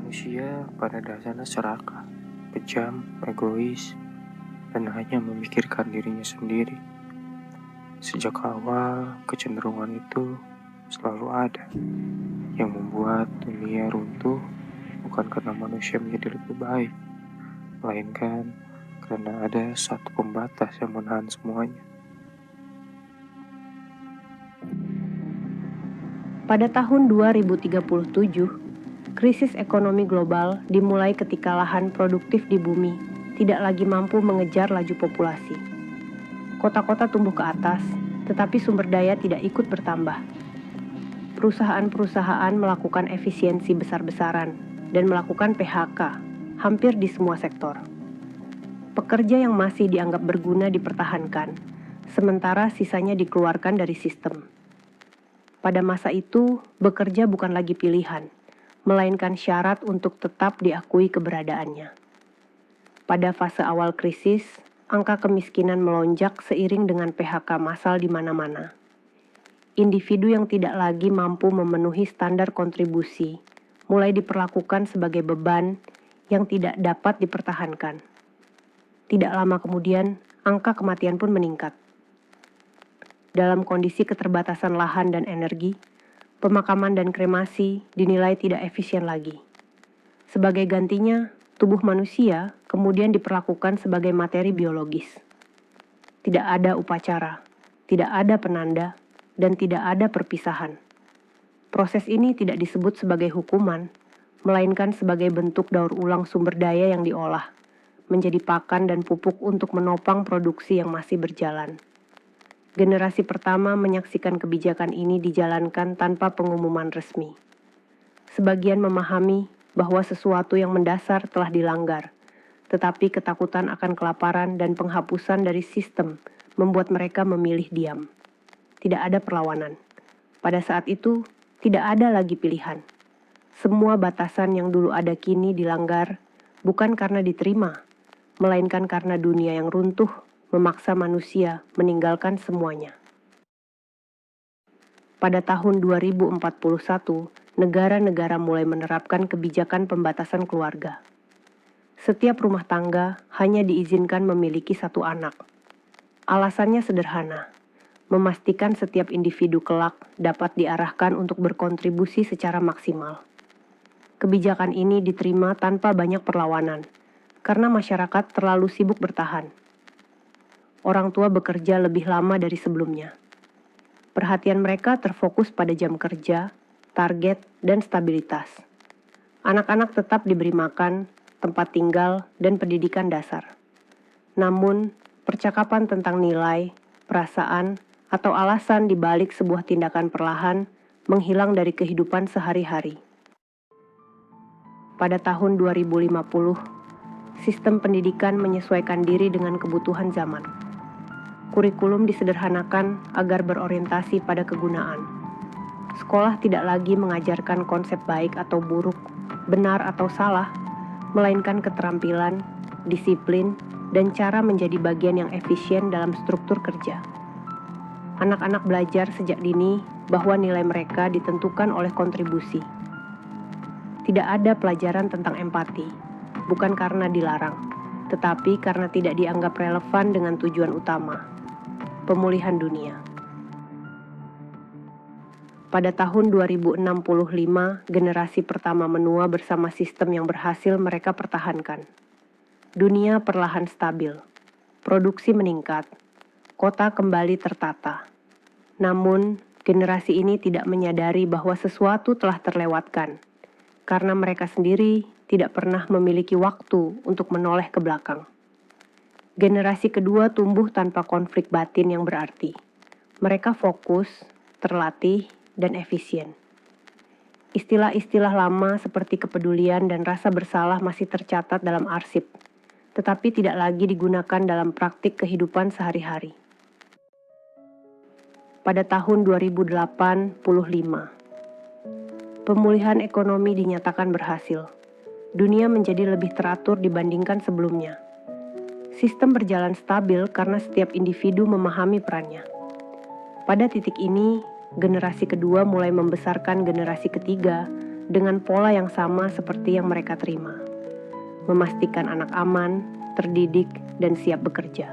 Manusia pada dasarnya serakah, kejam, egois, dan hanya memikirkan dirinya sendiri. Sejak awal, kecenderungan itu selalu ada, yang membuat dunia runtuh bukan karena manusia menjadi lebih baik, melainkan karena ada satu pembatas yang menahan semuanya. Pada tahun 2037, krisis ekonomi global dimulai ketika lahan produktif di bumi tidak lagi mampu mengejar laju populasi. Kota-kota tumbuh ke atas, tetapi sumber daya tidak ikut bertambah. Perusahaan-perusahaan melakukan efisiensi besar-besaran dan melakukan PHK hampir di semua sektor. Pekerja yang masih dianggap berguna dipertahankan, sementara sisanya dikeluarkan dari sistem. Pada masa itu, bekerja bukan lagi pilihan, melainkan syarat untuk tetap diakui keberadaannya. Pada fase awal krisis, angka kemiskinan melonjak seiring dengan PHK massal di mana-mana. Individu yang tidak lagi mampu memenuhi standar kontribusi mulai diperlakukan sebagai beban yang tidak dapat dipertahankan. Tidak lama kemudian, angka kematian pun meningkat. Dalam kondisi keterbatasan lahan dan energi, pemakaman dan kremasi dinilai tidak efisien lagi. Sebagai gantinya, tubuh manusia kemudian diperlakukan sebagai materi biologis. Tidak ada upacara, tidak ada penanda, dan tidak ada perpisahan. Proses ini tidak disebut sebagai hukuman, melainkan sebagai bentuk daur ulang sumber daya yang diolah, menjadi pakan dan pupuk untuk menopang produksi yang masih berjalan. Generasi pertama menyaksikan kebijakan ini dijalankan tanpa pengumuman resmi. Sebagian memahami bahwa sesuatu yang mendasar telah dilanggar, tetapi ketakutan akan kelaparan dan penghapusan dari sistem membuat mereka memilih diam. Tidak ada perlawanan. Pada saat itu, tidak ada lagi pilihan. Semua batasan yang dulu ada kini dilanggar, bukan karena diterima, melainkan karena dunia yang runtuh memaksa manusia meninggalkan semuanya. Pada tahun 2041, negara-negara mulai menerapkan kebijakan pembatasan keluarga. Setiap rumah tangga hanya diizinkan memiliki satu anak. Alasannya sederhana, memastikan setiap individu kelak dapat diarahkan untuk berkontribusi secara maksimal. Kebijakan ini diterima tanpa banyak perlawanan, karena masyarakat terlalu sibuk bertahan. Orang tua bekerja lebih lama dari sebelumnya. Perhatian mereka terfokus pada jam kerja, target, dan stabilitas. Anak-anak tetap diberi makan, tempat tinggal, dan pendidikan dasar. Namun, percakapan tentang nilai, perasaan, atau alasan di balik sebuah tindakan perlahan menghilang dari kehidupan sehari-hari. Pada tahun 2050, sistem pendidikan menyesuaikan diri dengan kebutuhan zaman. Kurikulum disederhanakan agar berorientasi pada kegunaan. Sekolah tidak lagi mengajarkan konsep baik atau buruk, benar atau salah, melainkan keterampilan, disiplin, dan cara menjadi bagian yang efisien dalam struktur kerja. Anak-anak belajar sejak dini bahwa nilai mereka ditentukan oleh kontribusi. Tidak ada pelajaran tentang empati, bukan karena dilarang, tetapi karena tidak dianggap relevan dengan tujuan utama, pemulihan dunia. Pada tahun 2065, generasi pertama menua bersama sistem yang berhasil mereka pertahankan. Dunia perlahan stabil, produksi meningkat, kota kembali tertata. Namun, generasi ini tidak menyadari bahwa sesuatu telah terlewatkan, karena mereka sendiri tidak pernah memiliki waktu untuk menoleh ke belakang. Generasi kedua tumbuh tanpa konflik batin yang berarti. Mereka fokus, terlatih, dan efisien. Istilah-istilah lama seperti kepedulian dan rasa bersalah masih tercatat dalam arsip, tetapi tidak lagi digunakan dalam praktik kehidupan sehari-hari. Pada tahun 2085, pemulihan ekonomi dinyatakan berhasil. Dunia menjadi lebih teratur dibandingkan sebelumnya. Sistem berjalan stabil karena setiap individu memahami perannya. Pada titik ini, generasi kedua mulai membesarkan generasi ketiga dengan pola yang sama seperti yang mereka terima. Memastikan anak aman, terdidik, dan siap bekerja.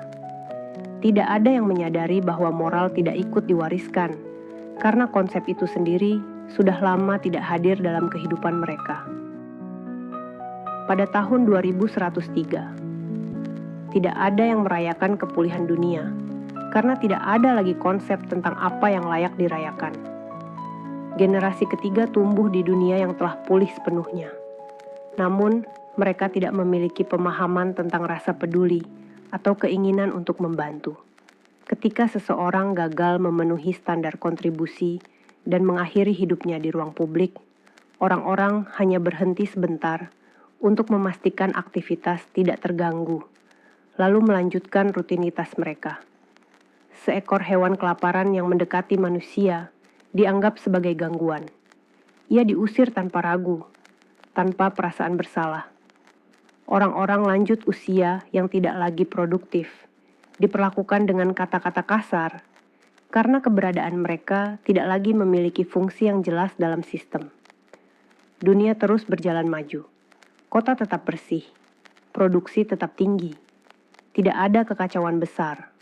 Tidak ada yang menyadari bahwa moral tidak ikut diwariskan, karena konsep itu sendiri sudah lama tidak hadir dalam kehidupan mereka. Pada tahun 2103, tidak ada yang merayakan kepulihan dunia, karena tidak ada lagi konsep tentang apa yang layak dirayakan. Generasi ketiga tumbuh di dunia yang telah pulih sepenuhnya. Namun, mereka tidak memiliki pemahaman tentang rasa peduli atau keinginan untuk membantu. Ketika seseorang gagal memenuhi standar kontribusi dan mengakhiri hidupnya di ruang publik, orang-orang hanya berhenti sebentar untuk memastikan aktivitas tidak terganggu, lalu melanjutkan rutinitas mereka. Seekor hewan kelaparan yang mendekati manusia dianggap sebagai gangguan. Ia diusir tanpa ragu, tanpa perasaan bersalah. Orang-orang lanjut usia yang tidak lagi produktif diperlakukan dengan kata-kata kasar karena keberadaan mereka tidak lagi memiliki fungsi yang jelas dalam sistem. Dunia terus berjalan maju. Kota tetap bersih, produksi tetap tinggi. Tidak ada kekacauan besar.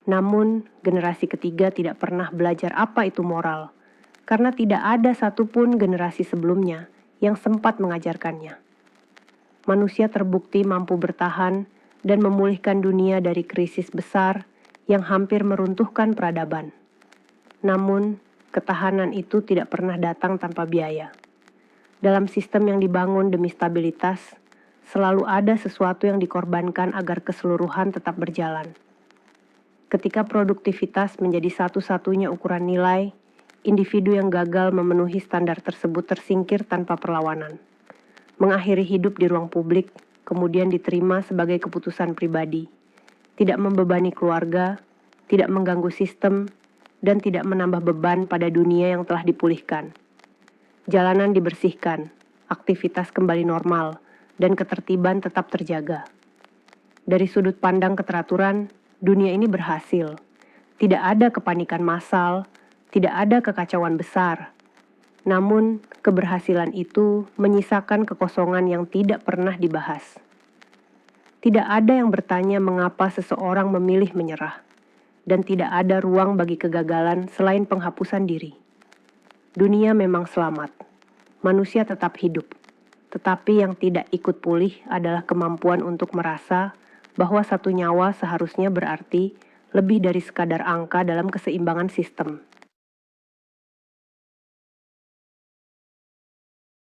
Namun, generasi ketiga tidak pernah belajar apa itu moral, karena tidak ada satupun generasi sebelumnya yang sempat mengajarkannya. Manusia terbukti mampu bertahan dan memulihkan dunia dari krisis besar yang hampir meruntuhkan peradaban. Namun, ketahanan itu tidak pernah datang tanpa biaya. Dalam sistem yang dibangun demi stabilitas, selalu ada sesuatu yang dikorbankan agar keseluruhan tetap berjalan. Ketika produktivitas menjadi satu-satunya ukuran nilai, individu yang gagal memenuhi standar tersebut tersingkir tanpa perlawanan. Mengakhiri hidup di ruang publik, kemudian diterima sebagai keputusan pribadi, tidak membebani keluarga, tidak mengganggu sistem, dan tidak menambah beban pada dunia yang telah dipulihkan. Jalanan dibersihkan, aktivitas kembali normal, dan ketertiban tetap terjaga. Dari sudut pandang keteraturan, dunia ini berhasil. Tidak ada kepanikan massal, tidak ada kekacauan besar. Namun, keberhasilan itu menyisakan kekosongan yang tidak pernah dibahas. Tidak ada yang bertanya mengapa seseorang memilih menyerah, dan tidak ada ruang bagi kegagalan selain penghapusan diri. Dunia memang selamat, manusia tetap hidup, tetapi yang tidak ikut pulih adalah kemampuan untuk merasa bahwa satu nyawa seharusnya berarti lebih dari sekadar angka dalam keseimbangan sistem.